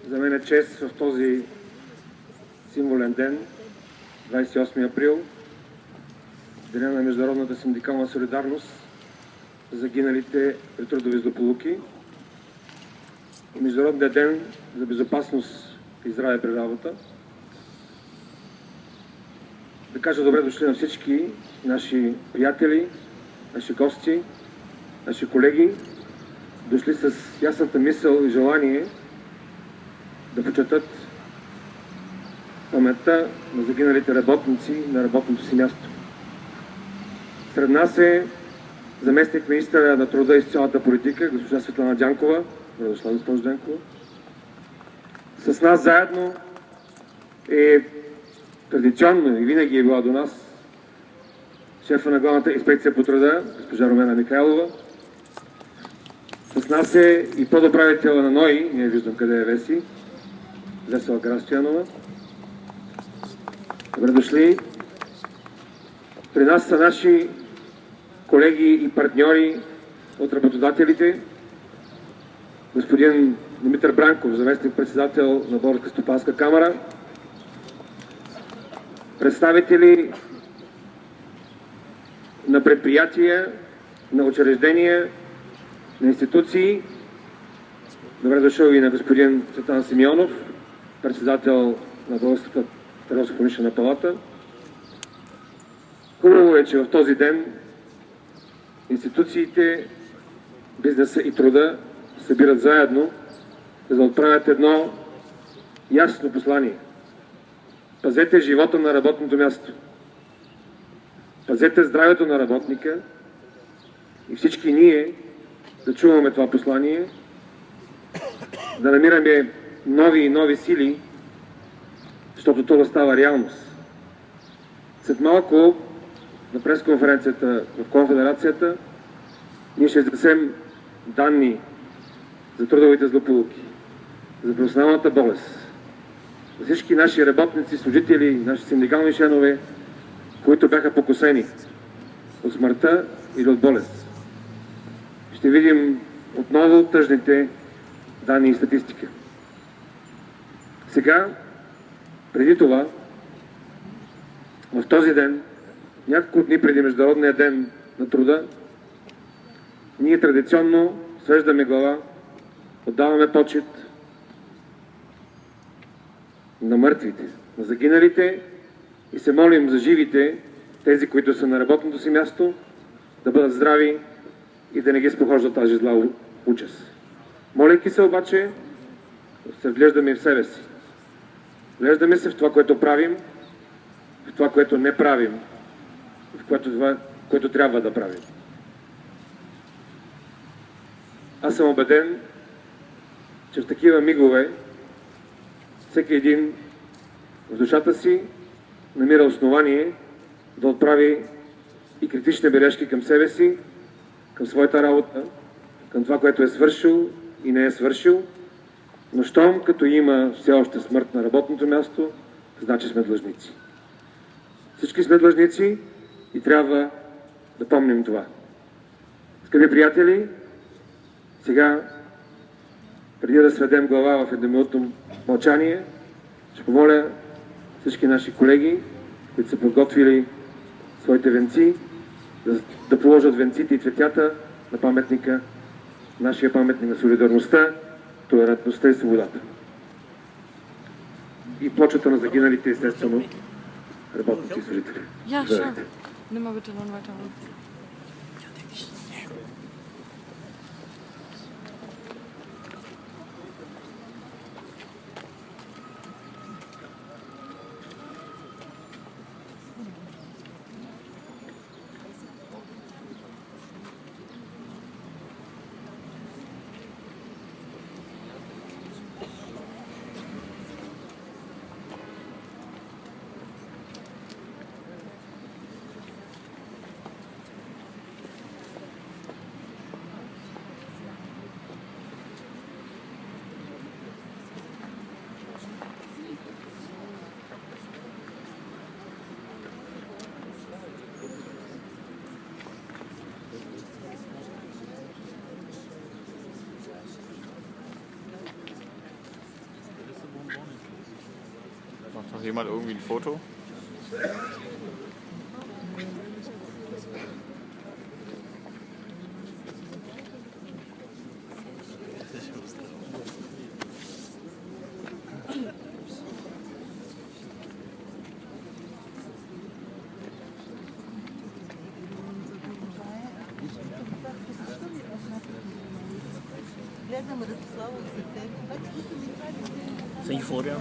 За мен е чест в този символен ден, 28 април, Деня на международната синдикална солидарност, загиналите при трудови злополуки и Международния ден за безопасност и здраве при работа. Да кажа добре дошли на всички наши приятели, наши гости, наши колеги, дошли с ясната мисъл и желание да почетат паметта на загиналите работници на работното си място. Сред нас е заместник министъра на труда и социалната политика, госпожа Светлана Дянкова. Добре дошла, госпожа Дянкова. С нас заедно е традиционно и винаги е била до нас шефа на Главната инспекция по труда, госпожа Румяна Михайлова. С нас е и подуправителя на НОИ, не виждам къде е Веси, Весела Карастоянова. Добре дошли. При нас са наши колеги и партньори от работодателите. Господин Димитър Бранков, заместник-председател на Българска стопанска камара. Представители на предприятия, на учреждения, на институции. Добре дошъл и на господин Цветан Симеонов, председател на Българската търговско-промишлена палата. Хубаво е, че в този ден институциите, бизнеса и труда събират заедно, за да отправят едно ясно послание. Пазете живота на работното място. Пазете здравето на работника и всички ние да чуваме това послание, да намираме нови и нови сили, защото това става реалност. След малко на пресконференцията в Конфедерацията ние ще изнесем данни за трудовите злополуки, за професионалната болест, за всички наши работници, служители, наши синдикални членове, които бяха покосени от смъртта или от болест. Ще видим отново тъжните данни и статистика. Сега, преди това, в този ден, няколко дни преди Международния ден на труда, ние традиционно свеждаме глава, отдаваме почет на мъртвите, на загиналите и се молим за живите, тези, които са на работното си място, да бъдат здрави и да не ги спохожда тази зла участ. Молейки се обаче, се вглеждаме в себе си. Вглеждаме се в това, което правим, в това, което не правим, в това, което трябва да правим. Аз съм убеден, че в такива мигове всеки един в душата си намира основание да отправи и критични бележки към себе си, към своята работа, към това, което е свършил и не е свършил, но щом като има все още смърт на работното място, значи сме длъжници. Всички сме длъжници и трябва да помним това. Скъпи приятели, сега, преди да сведем глава в едноминутно мълчание, ще помоля всички наши колеги, които са подготвили своите венци, да положат венците и цветята на паметника, нашия паметник на солидарността, толерантността и свободата. И плочата на загиналите, естествено, работници и служители. Ja, schon. Nimm mal bitte dann weiter. Macht noch jemand irgendwie ein Foto? Sem folha.